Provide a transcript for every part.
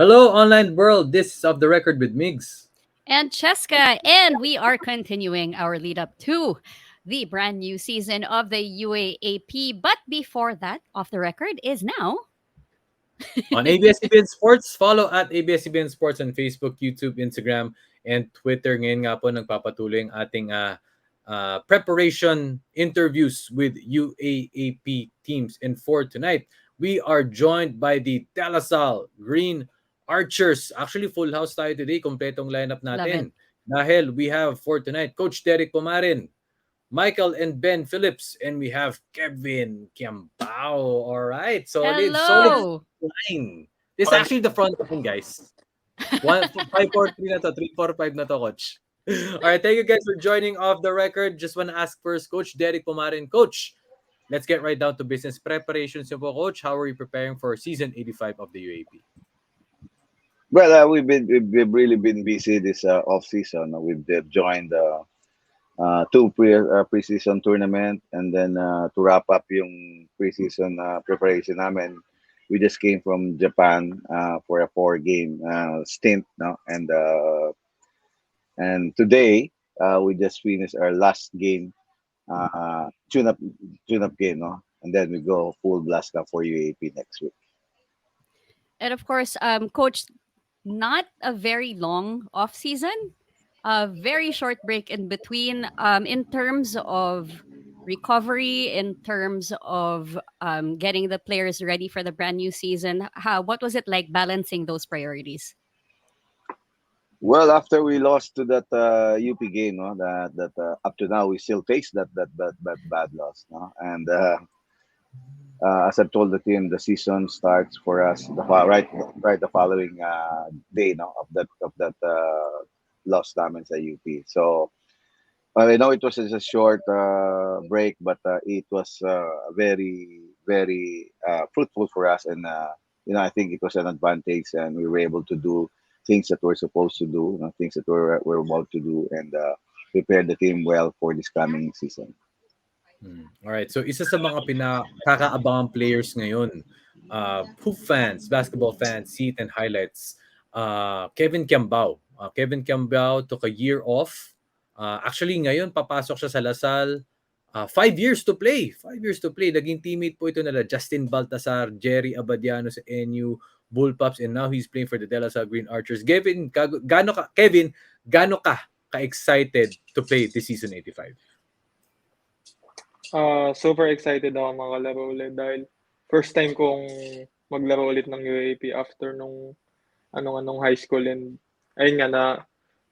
Hello, online world. This is Off the Record with Migs. And Cheska, and we are continuing our lead up to the brand new season of the UAAP. But before that, Off the Record is now. On ABS-CBN Sports, follow at ABS-CBN Sports on Facebook, YouTube, Instagram, and Twitter. Ngayon nga po nagpapatuloy ang ating preparation interviews with UAAP teams. And for tonight, we are joined by the Salle Green Archers. Actually, full house tayo today. Kompletong lineup Love it. natin. Dahil we have for tonight, Coach Derrick Pumaren, Michael and Ben Phillips, and we have Kevin Quiambao. All right, solid Hello. line. This is actually the front line, guys. 5-4-3 na to, 3-4-5 na to, Coach. All right, thank you guys for joining Off the Record. Just want to ask first, Coach Derrick Pumaren. Coach, let's get right down to business preparations. Coach, how are you preparing for season 85 of the UAP? Well, we've really been busy this off season. We've joined two preseason tournament, and then to wrap up yung preseason preparation namin, we just came from Japan for a 4-game stint, no, and today we just finished our last game, tune up game, no, and then we go full blast up for UAP next week. And of course, Coach, not a very long off season, a very short break in between. In terms of recovery, in terms of getting the players ready for the brand new season, what was it like balancing those priorities? Well, after we lost to that UP game, no, that up to now we still face that bad loss, no, and as I've told the team, the season starts for us right the following day, no, of that loss namin sa UP. So I know it was just a short break, but it was very fruitful for us, and I think it was an advantage, and we were able to do things that we're supposed to do, things that we're about to do, and prepare the team well for this coming season. All right. So isa sa mga pinakakaabangang players ngayon, hoop fans, basketball fans, see it and highlights. Kevin Quiambao. Kevin Quiambao took a year off. Actually, ngayon papasok siya sa Lasal. 5 years to play. 5 years to play. Naging teammate po ito nila Justin Baltasar, Jerry Abadiano sa NU Bullpups, and now he's playing for the DLSU Green Archers. Kevin, gaano ka excited to play this season 85? Super excited ako makalaro ulit dahil first time kong maglaro ulit ng UAP after nung anong high school, and ayun nga na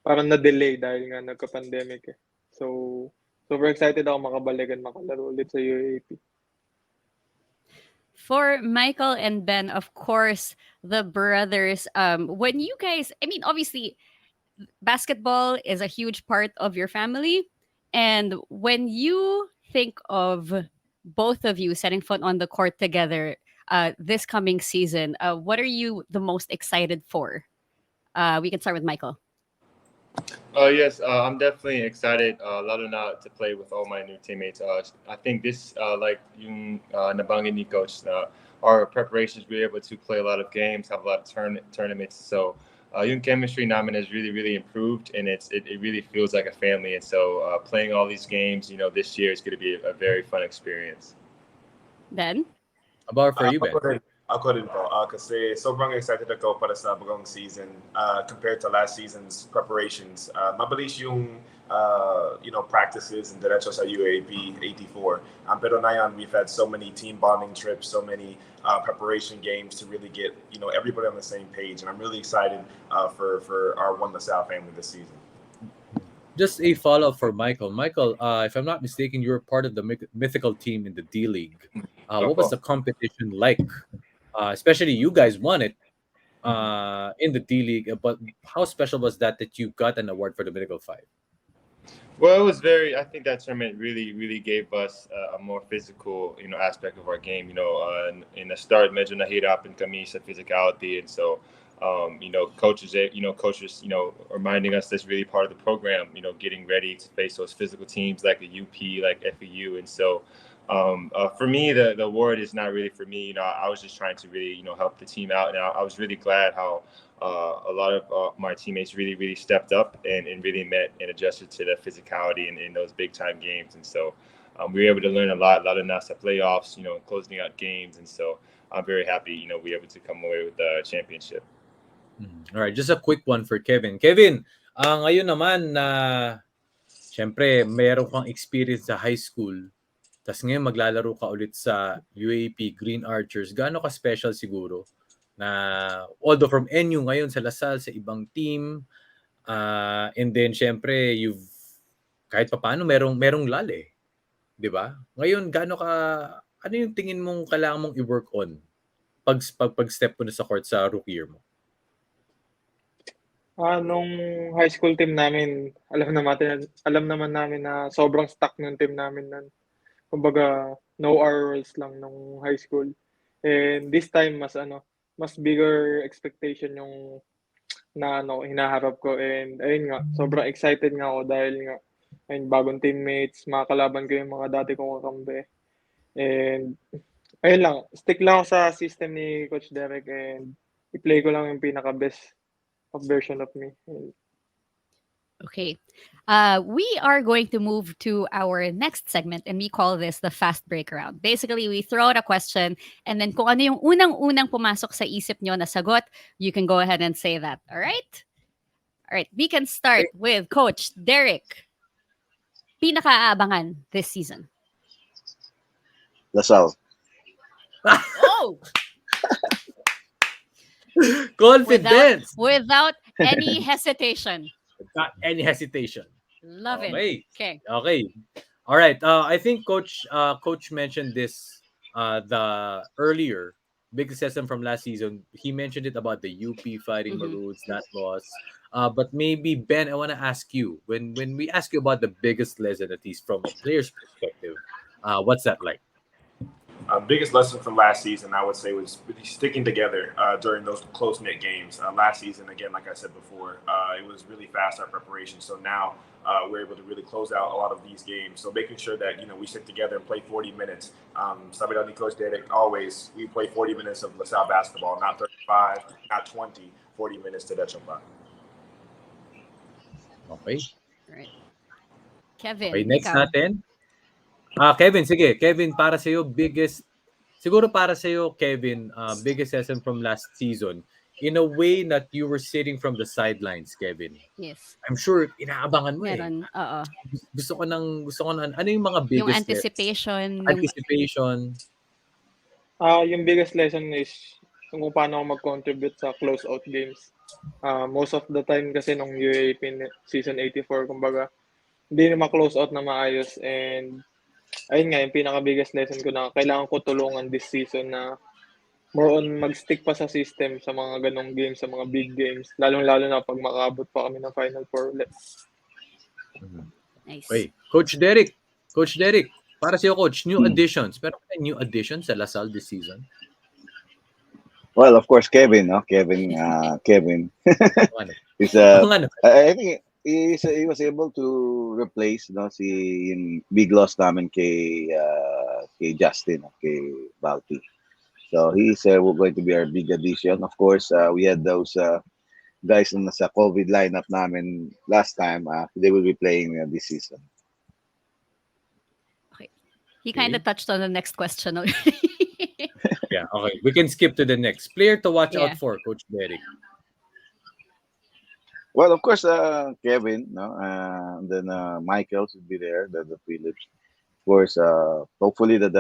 parang na-delay dahil nga nagka-pandemic eh. So super excited ako makabalik and makalaro ulit sa UAP. For Michael and Ben, of course, the brothers, when you guys, I mean, obviously, basketball is a huge part of your family. And when you think of both of you setting foot on the court together this coming season, what are you the most excited for? We can start with Michael. Yes, I'm definitely excited, lalo na to play with all my new teammates. I think this, like yung nabanggit ni Coach, our preparations, we were able to play a lot of games, have a lot of tournaments. So yung chemistry namin has really, really improved, and it really feels like a family. And so playing all these games, this year is going to be a very fun experience. Ben? About for you, Ben? Ako rin po. Kasi sobrang excited ako para sa bagong season compared to last season's preparations. Mabilis yung practices and diretso sa UAP 84. Pero ngayon, we've had so many team bonding trips, so many preparation games to really get everybody on the same page. And I'm really excited for our One LaSalle family this season. Just a follow-up for Michael. Michael, if I'm not mistaken, you were part of the mythical team in the D League. What was the competition like? Especially you guys won it in the D League, but how special was that you got an award for the Mythical Five? Well, it was I think that tournament really, really gave us a more physical, aspect of our game. In the start, medyo nahirapan kami sa physicality, and so, coaches, reminding us that's really part of the program. Getting ready to face those physical teams like the UP, like FEU, and so. For me, the award is not really for me. I was just trying to really, help the team out, and I was really glad how a lot of my teammates really, really stepped up and really met and adjusted to the physicality in those big time games. And so we were able to learn a lot of NASA playoffs, closing out games. And so I'm very happy, we were able to come away with the championship. All right, just a quick one for Kevin. Kevin, ngayon naman na syempre meron kang experience sa high school. Tapos ngayon maglalaro ka ulit sa UAAP Green Archers. Gaano ka special siguro na although from NU ngayon sa Lasal sa ibang team, and then syempre you've kahit papaano merong lull 'di ba? Ngayon ano yung tingin mong kailangan mong i-work on pag step mo na sa court sa rookie year mo? Nung high school team namin, alam naman namin na sobrang stuck ng team namin nun. Kumbaga, no ROLs lang nung high school. And this time, mas bigger expectation yung hinaharap ko. And ayun nga, sobrang excited nga ako dahil nga, ayun, bagong teammates, makakalaban ko yung mga dati kong kakampi. And ayun lang, stick lang ako sa system ni Coach Derrick and i-play ko lang yung pinaka-best version of me. Okay. We are going to move to our next segment and we call this the fast break round. Basically, we throw out a question and then kung ano yung unang-unang pumasok sa isip nyo na sagot, you can go ahead and say that. All right? All right. We can start with Coach Derrick. Pinaka-aabangan this season. Lasal. Oh! Confidence! Without any hesitation. Without any hesitation. Love it. Okay. All right. I think Coach mentioned this the earlier big session from last season. He mentioned it about the UP fighting Maroons, that loss. But maybe Ben, I want to ask you when we ask you about the biggest lesson, at least from a player's perspective, what's that like? Biggest lesson from last season, I would say, was really sticking together during those close-knit games. Last season, again, like I said before, it was really fast, our preparation. So now we're able to really close out a lot of these games. So making sure that, we stick together and play 40 minutes. Sabi ni Coach Derrick, always, we play 40 minutes of LaSalle basketball, not 35, not 20, 40 minutes to Dechomba. Okay. Right. Kevin, Okay, next ikaw. natin. Kevin, sige. Kevin, para sa iyo biggest lesson from last season in a way that you were sitting from the sidelines, Kevin. Yes. I'm sure inaabangan mo Meron, oo. Gusto ko ano yung mga biggest Yung anticipation. Anticipation. Yung biggest lesson is kung paano ako mag-contribute sa close-out games. Most of the time kasi nung UAAP season 84, kumbaga, hindi na ma-close out na maayos. And ayun nga, yung pinaka-biggest lesson ko na kailangan ko tulungan this season na more on mag-stick pa sa system sa mga ganong games, sa mga big games. Lalong-lalo na pag makaabot pa kami ng Final Four ulit. Nice. Okay. Coach Derrick, para sa iyo, Coach, new additions. Pero new additions sa Lasal this season? Well, of course, Kevin. Kevin. He's, I think he was able to replace yung big loss namin kay Justin, kay Balti. So he's going to be our big addition. Of course, we had those guys na sa COVID lineup namin last time. They will be playing this season. Okay. He kind of touched on the next question already. Yeah, okay. We can skip to the next player to watch out for, Coach Derrick. Well, of course, Kevin, and then Michael should be there, the Phillips. Of course, hopefully that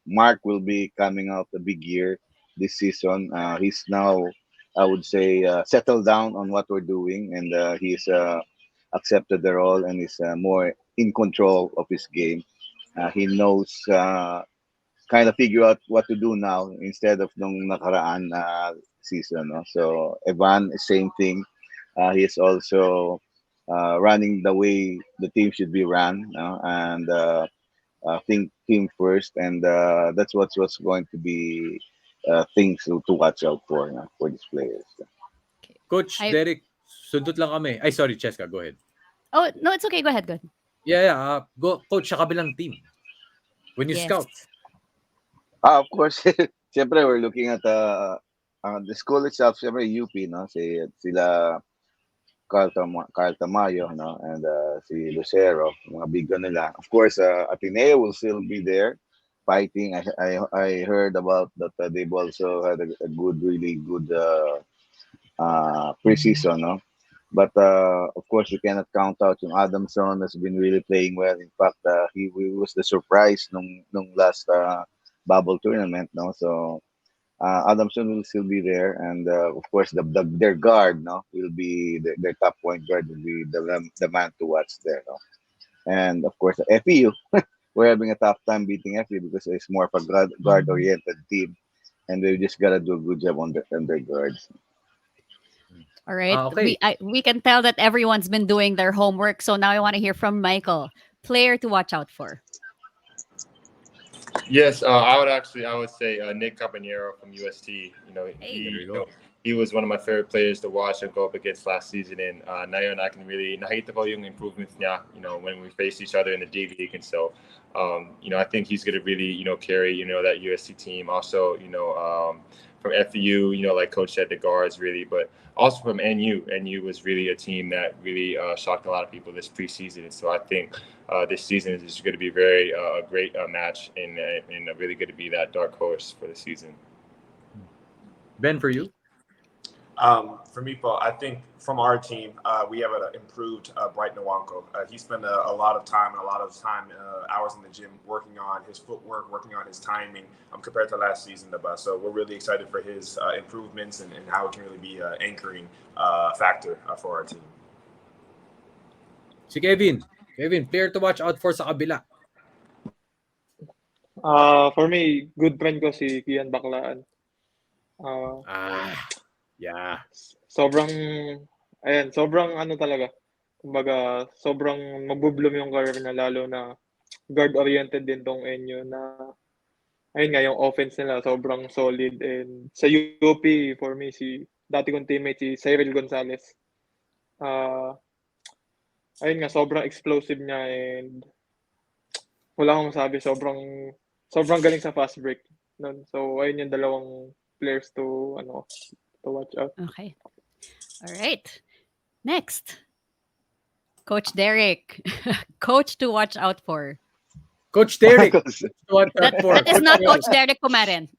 Mark will be coming out a big year this season. He's now, I would say, settled down on what we're doing, and he's accepted the role and is more in control of his game. He knows kind of figure out what to do now instead of nung nakaraan season. So Evan, same thing. He is also running the way the team should be run, and think team first, and that's what's going to be things to watch out for these players. Coach Derrick, sundot lang kami. Ay, sorry, Cheska, go ahead. Oh, no, it's okay. Go ahead. Yeah. Go, Coach, sa kabilang team. when you Yes. scout? Of course. Siyempre, we're looking at the school itself. Siyempre, UP, no? Sila Carl Tamayo, no? And si Lucero, mga big nila. Of course, Ateneo will still be there fighting. I heard about that they've also had a really good preseason, no? But of course, we cannot count out yung Adamson has been really playing well. In fact, he was the surprise nung last bubble tournament, no? So Adamson will still be there, and of course, their guard, no, will be their top point guard will be the man to watch there, no? And of course, FEU, we're having a tough time beating FEU because it's more of a guard-oriented team, and they just gotta do a good job on their guards. All right. Okay. We can tell that everyone's been doing their homework. So now I want to hear from Michael. Player to watch out for. Yes, I would say Nick Cabanero from UST. There you go. He was one of my favorite players to watch and go up against last season. And ngayon, I can really nakita ko yung improvements niya, when we faced each other in the D League. And so, I think he's going to really, carry, that USC team. Also, from FEU, like Coach said, the guards really, but also from NU. NU was really a team that really shocked a lot of people this preseason. And so I think this season is just going to be very a great match and really going to be that dark horse for the season. Ben, for you? For me, Paul, I think from our team, we have an improved Bright Nwankwo. He spent a lot of time hours in the gym working on his footwork, working on his timing compared to last season. So we're really excited for his improvements and how it can really be an anchoring factor for our team. Si Kevin, player to watch out for sa kabila. For me, good friend ko si Kian Baklaan. Yeah. Sobrang talaga. Kumbaga, sobrang magbubloom yung career na, lalo na guard-oriented din tong NU na, ayun nga, yung offense nila sobrang solid. And sa UP, for me, dati kong teammate, si Cyril Gonzalez. Ayun nga, sobrang explosive niya and wala akong masabi, sobrang galing sa fast break. So, ayun yung dalawang players to watch out. Okay. All right. Next. Coach Derrick. Coach to watch out for. Coach Derrick. What That is not Coach Derrick Pumaren.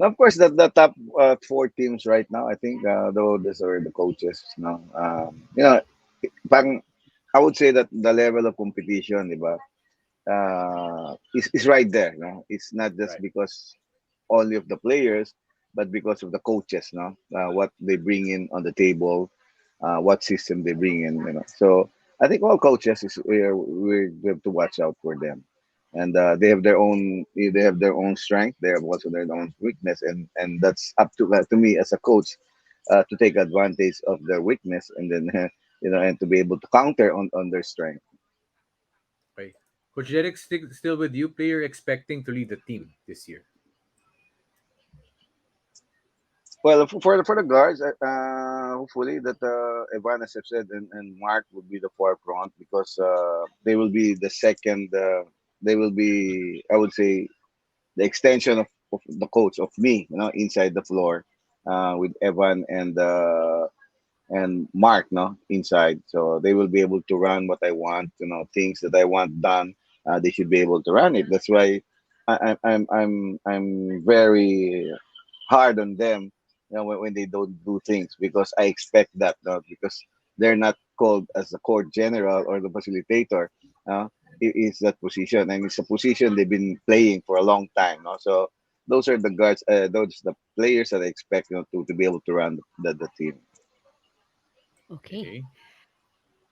Of course, the top 4 teams right now, I think, those are the coaches. No, I would say that the level of competition, diba, is right there. No, it's not just Right. because only of the players, but because of the coaches. No, what they bring in on the table, what system they bring in. So I think all coaches we have to watch out for them. And they have their own strength. They have also their own weakness, and that's up to me as a coach to take advantage of their weakness, and then and to be able to counter on their strength. Okay. Coach Derrick, still with you. Player expecting to lead the team this year. Well, for the guards, hopefully that Evan, as I've said, and Mark would be the forefront because they will be the second. They will be, I would say, the extension of the coach, of me, inside the floor, with Evan and Mark, inside. So they will be able to run what I want, things that I want done. They should be able to run it. That's why I'm very hard on them, when they don't do things, because I expect that, because they're not called as the court general or the facilitator. It is that position, and it's a position they've been playing for a long time. So those are the guards, those the players that I expect to be able to run the team. Okay.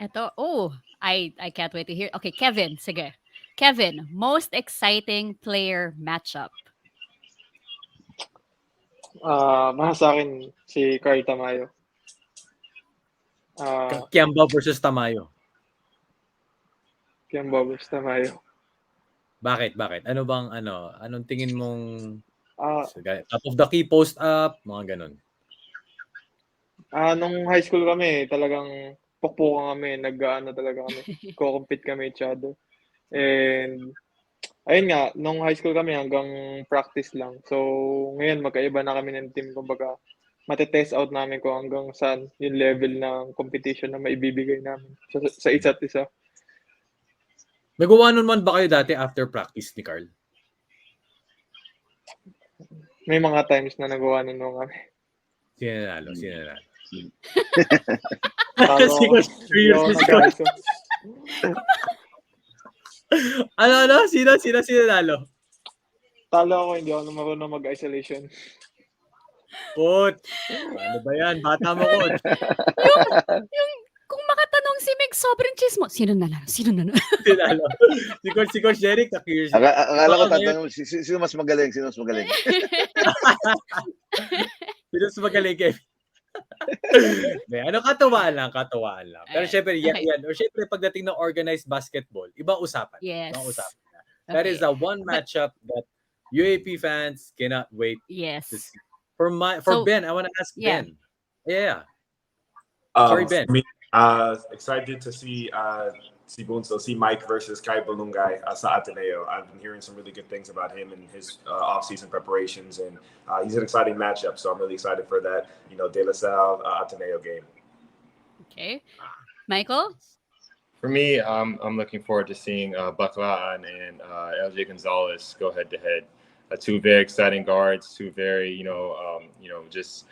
I can't wait to hear. Okay, Kevin, sige. Kevin, most exciting player matchup. Para sa akin, si Carl Tamayo. Quiambao versus Tamayo. Quiambao versus Tamayo. Bakit? Anong tingin mong top of the key, post up, mga ganun? Nung high school kami, talagang pukpukan kami, talaga kami. Co-compete kami each other. And ayun nga, nung high school kami hanggang practice lang. So, ngayon magkaiba na kami ng team. Kumbaga, matetest out namin kung hanggang saan yung level ng competition na maibibigay namin sa isa't isa. Nagawa naman ba kayo dati after practice ni Carl? May mga times na nagawa nun nung kami. Sino nanalo? Sino nanalo? Talo Si ako. Coach, Hindi ako si Coach. nag-ISO. Ano? Sino nanalo? Talo ako, hindi ako marunong mag-isolation. Coach, ano ba yan? Bata mo, Coach. Yung kung makatanong si Meg, sobrang chismo. Sino nanalo? Sino nanalo? Si Coach Derrick, na-curious. Akala ko tatanong, sino mas magaling? Sino mas magaling? Sino mas magaling, Kevin? Katuwaan lang. Pero syempre, yan. O syempre, pagdating ng organized basketball, iba usapan. Yes. Ibang usapan. That is the one matchup that UAP fans cannot wait Yes. to see. For Ben, I want to ask Ben. Yeah. Sorry, Ben. For me, excited to see see Mike versus Kai Balungay sa Ateneo. I've been hearing some really good things about him and his off-season preparations, and he's an exciting matchup. So I'm really excited for that, De La Salle Ateneo game. Okay, Michael. For me, I'm looking forward to seeing Baclaan and LJ Gonzalez go head-to-head. Two very exciting guards, two very just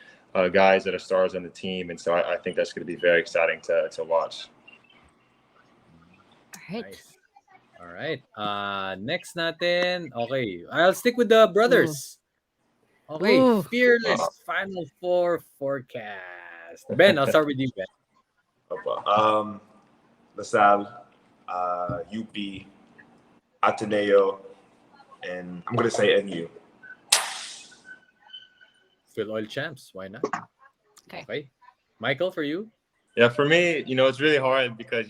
guys that are stars on the team, and so I think that's going to be very exciting to watch. All right. Nice. All right. Next natin. Okay. I'll stick with the brothers. Okay. Ooh. Fearless Final Four forecast. Ben, I'll start with you, Ben. La Salle, UP, Ateneo, and I'm going to say NU. Phil Oil champs. Why not? Okay. Michael, for you? Yeah, for me, it's really hard because,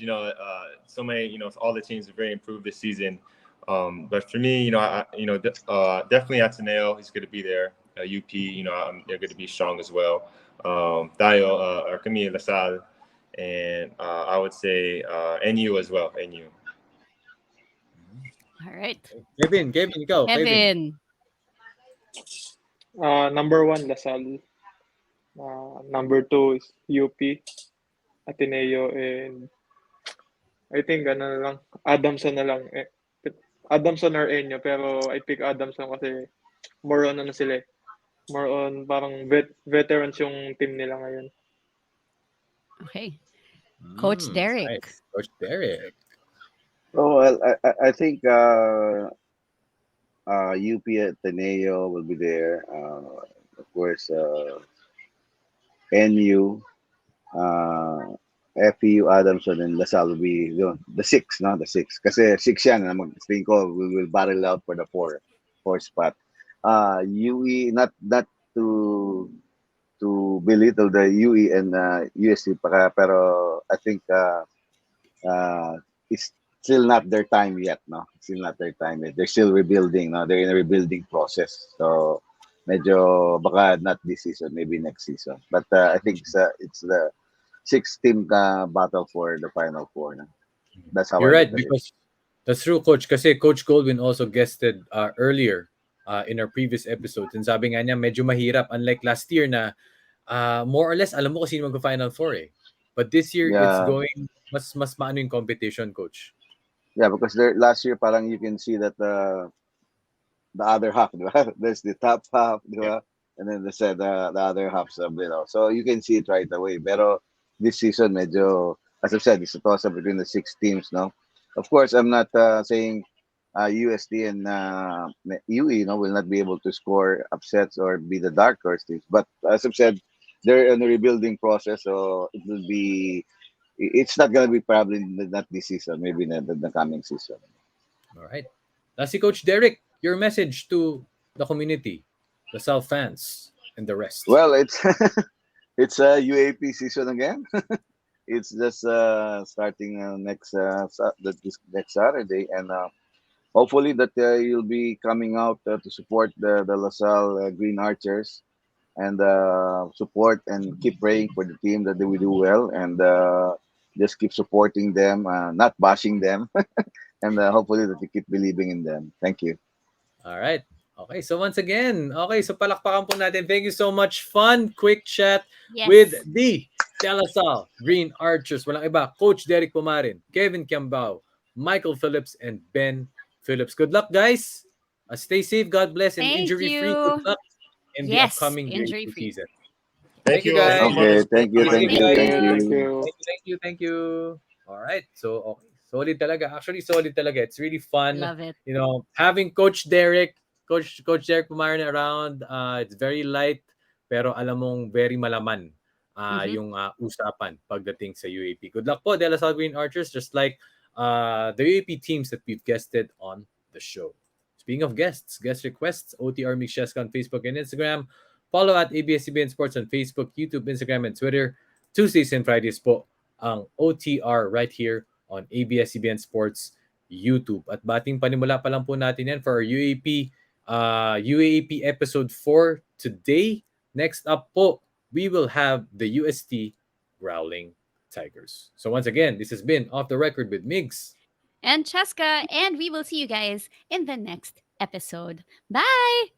so many, all the teams are very improved this season. But for me, definitely Ateneo is going to be there. UP, they're going to be strong as well. Tayo, or Camille La Salle, and I would say NU as well, NU. All right. Kevin, go. Kevin. Number 1, La Salle. Number 2 is UP, Ateneo, and I think Adamson na lang. Adamson or Enyo, pero I pick Adamson kasi more on sila. More on parang veterans yung team nila ngayon. Okay. Coach Derrick. Nice. Coach Derrick. Oh, well, I think UP Ateneo will be there. Of course, NU, FEU, Adamson, and La Salle will be the 6, no? The 6. Kasi 6 yan. Think ko, we will barrel out for the 4 spot. UE, not to belittle the UE and USC, pero I think it's still not their time yet, no? Still not their time yet. They're still rebuilding, no? They're in a rebuilding process. So, medyo baka not this season, maybe next season. But I think it's the 6-team battle for the Final Four. No? That's how you're right, because that's true, Coach. Kasi Coach Goldwyn also guested earlier in our previous episode. And sabi nga niya, medyo mahirap. Unlike last year na more or less, alam mo kung sino mag-Final Four eh. But this year, it's going, mas maano yung competition, Coach. Yeah, because last year, parang you can see that the other half, there's the top half, and then the other halves of so you can see it right away. Pero this season, medyo, as I've said, it's a toss-up between the 6 teams, no? Of course, I'm not saying USD and UE, will not be able to score upsets or be the dark horse teams. But as I've said, they're in a rebuilding process, so it will be. It's not going to be probably not this season, maybe the coming season. All right. That's Coach Derrick. Your message to the community, the South fans, and the rest. Well, it's a UAP season again. It's just starting next Saturday, and hopefully that you'll be coming out to support the La Salle Green Archers, and support and keep praying for the team that they will do well, and just keep supporting them, not bashing them. and hopefully that you keep believing in them. Thank you. All right. Okay, so once again, okay, so palakpakan po natin. Thank you so much. Fun, quick chat with Yes. the Salle Green Archers. Walang iba, Coach Derrick Pumaren, Kevin Quiambao, Michael Phillips, and Ben Phillips. Good luck, guys. Stay safe, God bless, and Thank injury-free. Good you. luck in the Yes, upcoming injury UAP free. season. Thank Thank you, you all so guys. Okay, much. thank you, Thank thank you, you, guys. thank Thank you. you. Thank you. All right. So, okay. Solid talaga. Actually, solid talaga. It's really fun, Love it. having Coach Derek Pumaren around. It's very light, pero alam mong very malaman Mm-hmm. yung usapan pagdating sa UAP. Good luck po, DLSU Green Archers, just like the UAP teams that we've guested on the show. Speaking of guests, guest requests, OTR Mix Cheska on Facebook and Instagram. Follow at ABS-CBN Sports on Facebook, YouTube, Instagram, and Twitter. Tuesdays and Fridays po ang OTR right here on ABS-CBN Sports YouTube. At bating panimula pa lang po natin yan for our UAAP episode 4 today. Next up po, we will have the UST Growling Tigers. So once again, this has been Off the Record with Migs. And Cheska, and we will see you guys in the next episode. Bye.